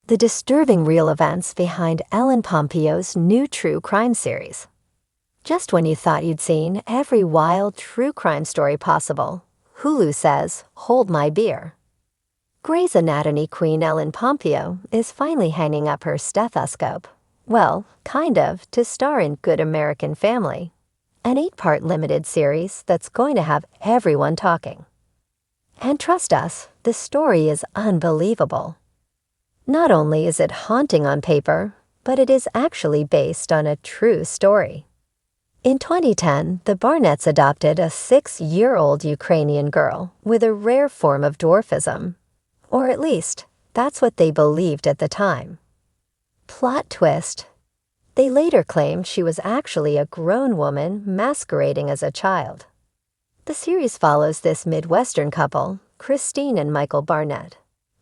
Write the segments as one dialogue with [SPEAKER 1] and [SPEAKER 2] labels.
[SPEAKER 1] the disturbing real events behind Ellen Pompeo's new true crime series. Just when you thought you'd seen every wild true crime story possible, Hulu says, "Hold my beer." Grey's Anatomy queen Ellen Pompeo is finally hanging up her stethoscope. Well, kind of, to star in Good American Family, an 8-part limited series that's going to have everyone talking. And trust us, the story is unbelievable. Not only is it haunting on paper, but it is actually based on a true story. In 2010, the Barnetts adopted a 6-year-old Ukrainian girl with a rare form of dwarfism. Or at least, that's what they believed at the time. Plot twist. They later claimed she was actually a grown woman masquerading as a child. The series follows this Midwestern couple, Christine and Michael Barnett,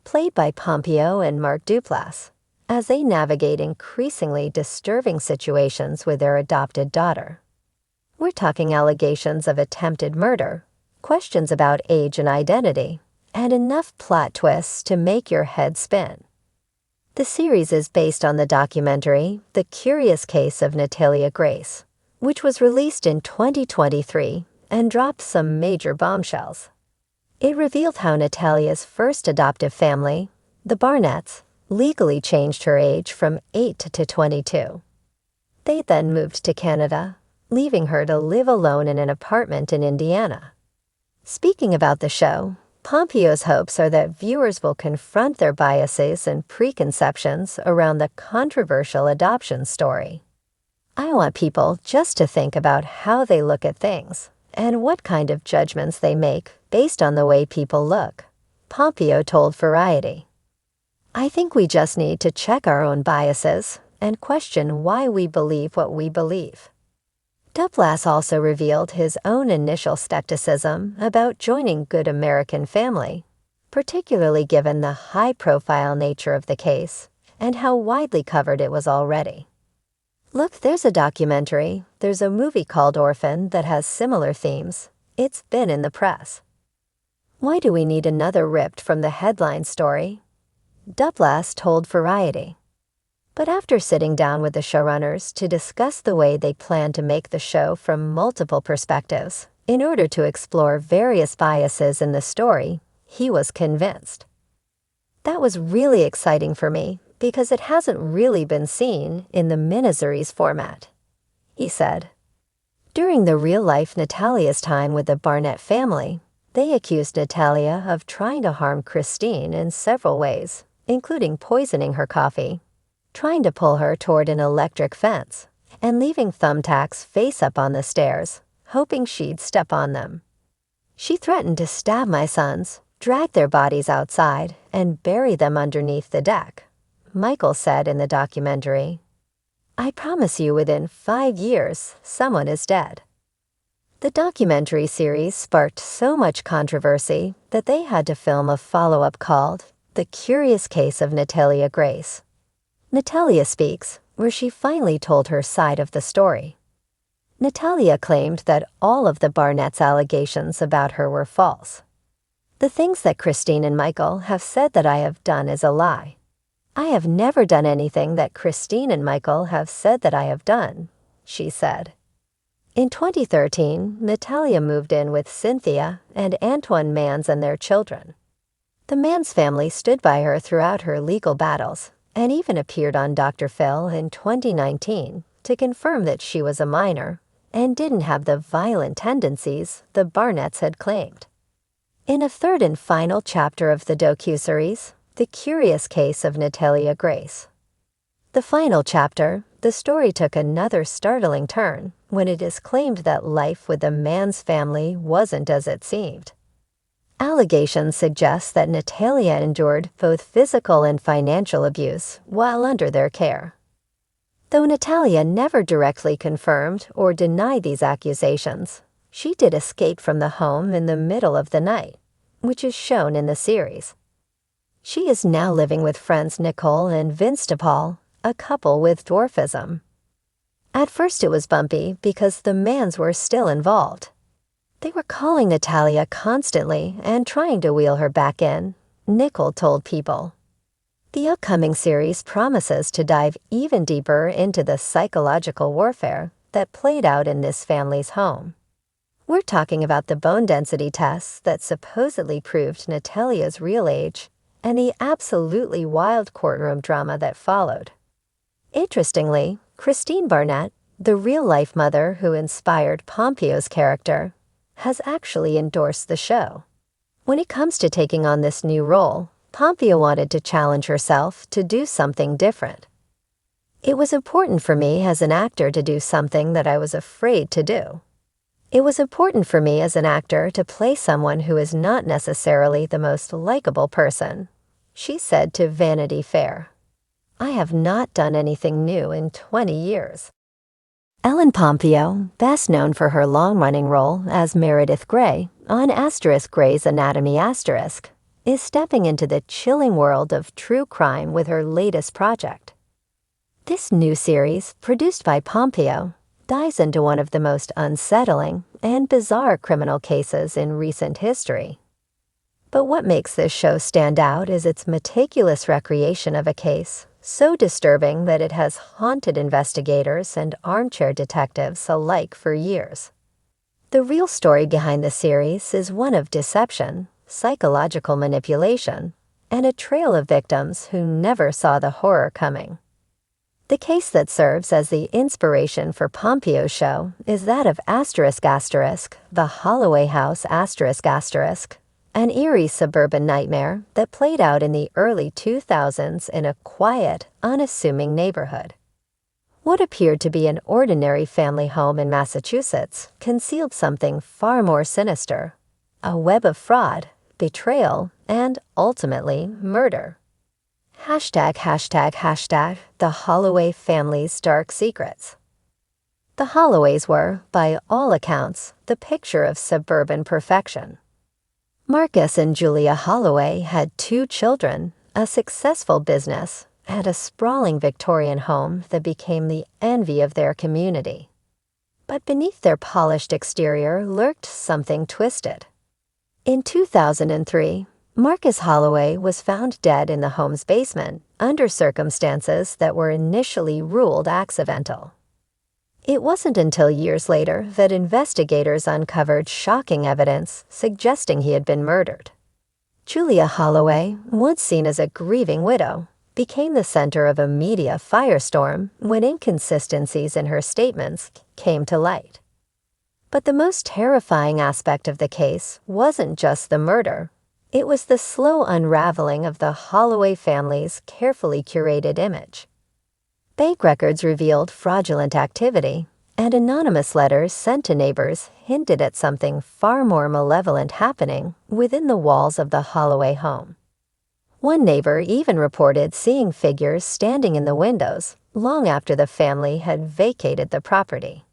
[SPEAKER 1] played by Pompeo and Mark Duplass, as they navigate increasingly disturbing situations with their adopted daughter. We're talking allegations of attempted murder, questions about age and identity, and enough plot twists to make your head spin. The series is based on the documentary The Curious Case of Natalia Grace, which was released in 2023 and dropped some major bombshells. It revealed how Natalia's first adoptive family, the Barnetts, legally changed her age from 8 to 22. They then moved to Canada, leaving her to live alone in an apartment in Indiana. Speaking about the show, Pompeo's hopes are that viewers will confront their biases and preconceptions around the controversial adoption story. I want people just to think about how they look at things and what kind of judgments they make based on the way people look, Pompeo told Variety. I think we just need to check our own biases and question why we believe what we believe. Duplass also revealed his own initial skepticism about joining Good American Family, particularly given the high-profile nature of the case and how widely covered it was already. Look, there's a documentary, there's a movie called Orphan that has similar themes. It's been in the press. Why do we need another ripped from the headline story? Duplass told Variety. But after sitting down with the showrunners to discuss the way they plan to make the show from multiple perspectives in order to explore various biases in the story, he was convinced. That was really exciting for me because it hasn't really been seen in the miniseries format, he said. During the real-life Natalia's time with the Barnett family, they accused Natalia of trying to harm Christine in several ways, including poisoning her coffee, trying to pull her toward an electric fence, and leaving thumbtacks face up on the stairs, hoping she'd step on them. She threatened to stab my sons, drag their bodies outside, and bury them underneath the deck, Michael said in the documentary. I promise you within 5 years, someone is dead. The documentary series sparked so much controversy that they had to film a follow-up called The Curious Case of Natalia Grace. Natalia Speaks, where she finally told her side of the story. Natalia claimed that all of the Barnett's allegations about her were false. The things that Christine and Michael have said that I have done is a lie. I have never done anything that Christine and Michael have said that I have done, she said. In 2013, Natalia moved in with Cynthia and Antoine Mans and their children. The Mans family stood by her throughout her legal battles, and even appeared on Dr. Phil in 2019 to confirm that she was a minor and didn't have the violent tendencies the Barnetts had claimed. In a third and final chapter of the docuseries, The Curious Case of Natalia Grace. The final chapter, the story took another startling turn when it is claimed that life with the Mans family wasn't as it seemed. Allegations suggest that Natalia endured both physical and financial abuse while under their care. Though Natalia never directly confirmed or denied these accusations, she did escape from the home in the middle of the night, which is shown in the series. She is now living with friends Nicole and Vince DePaul, a couple with dwarfism. At first it was bumpy because the Mans were still involved. They were calling Natalia constantly and trying to wheel her back in, Nicole told People. The upcoming series promises to dive even deeper into the psychological warfare that played out in this family's home. We're talking about the bone density tests that supposedly proved Natalia's real age and the absolutely wild courtroom drama that followed. Interestingly, Christine Barnett, the real-life mother who inspired Pompeo's character, has actually endorsed the show. When it comes to taking on this new role, Pompeo wanted to challenge herself to do something different. It was important for me as an actor to do something that I was afraid to do. It was important for me as an actor to play someone who is not necessarily the most likable person, she said to Vanity Fair. I have not done anything new in 20 years. Ellen Pompeo, best known for her long-running role as Meredith Grey on Grey's Anatomy *, is stepping into the chilling world of true crime with her latest project. This new series, produced by Pompeo, dives into one of the most unsettling and bizarre criminal cases in recent history. But what makes this show stand out is its meticulous recreation of a case so disturbing that it has haunted investigators and armchair detectives alike for years. The real story behind the series is one of deception, psychological manipulation, and a trail of victims who never saw the horror coming. The case that serves as the inspiration for Pompeo's show is that of the Holloway House an eerie suburban nightmare that played out in the early 2000s in a quiet, unassuming neighborhood. What appeared to be an ordinary family home in Massachusetts concealed something far more sinister, a web of fraud, betrayal, and, ultimately, murder. #The Holloway Family's Dark Secrets. The Holloways were, by all accounts, the picture of suburban perfection. Marcus and Julia Holloway had 2 children, a successful business, and a sprawling Victorian home that became the envy of their community. But beneath their polished exterior lurked something twisted. In 2003, Marcus Holloway was found dead in the home's basement under circumstances that were initially ruled accidental. It wasn't until years later that investigators uncovered shocking evidence suggesting he had been murdered. Julia Holloway, once seen as a grieving widow, became the center of a media firestorm when inconsistencies in her statements came to light. But the most terrifying aspect of the case wasn't just the murder. It was the slow unraveling of the Holloway family's carefully curated image. Bank records revealed fraudulent activity, and anonymous letters sent to neighbors hinted at something far more malevolent happening within the walls of the Holloway home. One neighbor even reported seeing figures standing in the windows long after the family had vacated the property.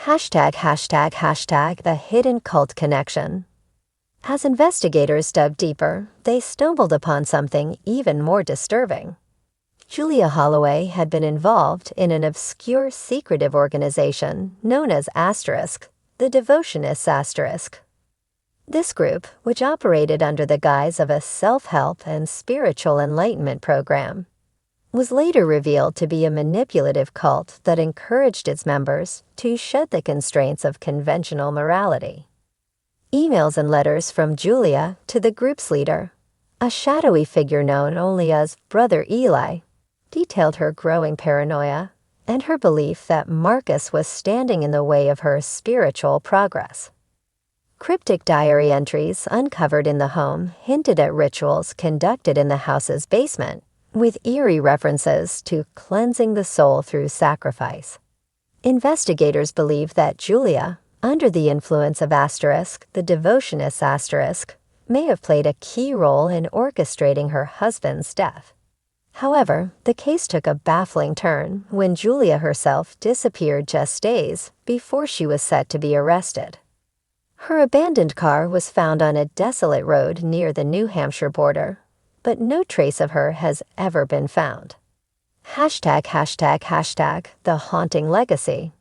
[SPEAKER 1] #The Hidden Cult Connection. As investigators dug deeper, they stumbled upon something even more disturbing. Julia Holloway had been involved in an obscure secretive organization known as the Devotinists *. This group, which operated under the guise of a self-help and spiritual enlightenment program, was later revealed to be a manipulative cult that encouraged its members to shed the constraints of conventional morality. Emails and letters from Julia to the group's leader, a shadowy figure known only as Brother Eli, detailed her growing paranoia and her belief that Marcus was standing in the way of her spiritual progress. Cryptic diary entries uncovered in the home hinted at rituals conducted in the house's basement, with eerie references to cleansing the soul through sacrifice. Investigators believe that Julia, under the influence of the Devotionist may have played a key role in orchestrating her husband's death. However, the case took a baffling turn when Julia herself disappeared just days before she was set to be arrested. Her abandoned car was found on a desolate road near the New Hampshire border, but no trace of her has ever been found. The Haunting Legacy.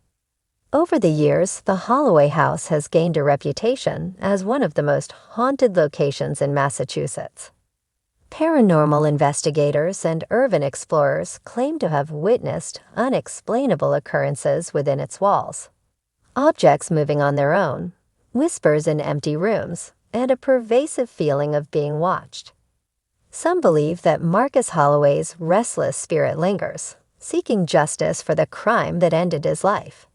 [SPEAKER 1] Over the years, the Holloway House has gained a reputation as one of the most haunted locations in Massachusetts. Paranormal investigators and urban explorers claim to have witnessed unexplainable occurrences within its walls. Objects moving on their own, whispers in empty rooms, and a pervasive feeling of being watched. Some believe that Marcus Holloway's restless spirit lingers, seeking justice for the crime that ended his life.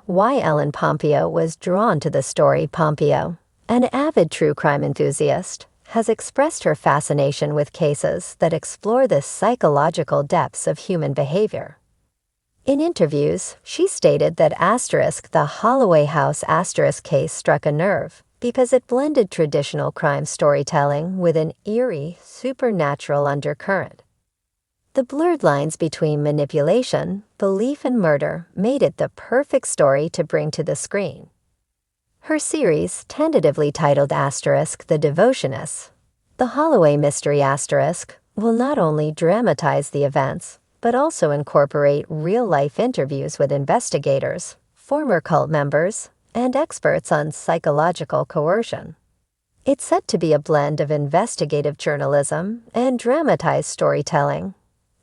[SPEAKER 1] Why Ellen Pompeo was drawn to the story. Pompeo, an avid true crime enthusiast, has expressed her fascination with cases that explore the psychological depths of human behavior. In interviews, she stated that the Holloway House case struck a nerve because it blended traditional crime storytelling with an eerie, supernatural undercurrent. The blurred lines between manipulation, belief, and murder made it the perfect story to bring to the screen. Her series, tentatively titled The Devotionist, The Holloway Mystery will not only dramatize the events, but also incorporate real-life interviews with investigators, former cult members, and experts on psychological coercion. It's set to be a blend of investigative journalism and dramatized storytelling,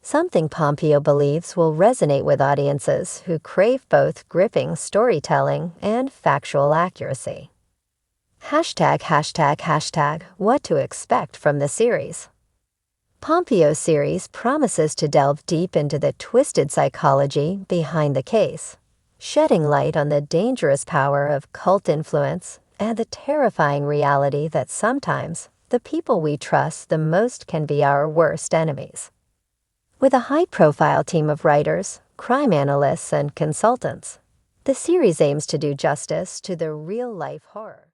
[SPEAKER 1] something Pompeo believes will resonate with audiences who crave both gripping storytelling and factual accuracy. What to expect from the series. Pompeo's series promises to delve deep into the twisted psychology behind the case, shedding light on the dangerous power of cult influence and the terrifying reality that sometimes the people we trust the most can be our worst enemies. With a high-profile team of writers, crime analysts, and consultants, the series aims to do justice to the real-life horror.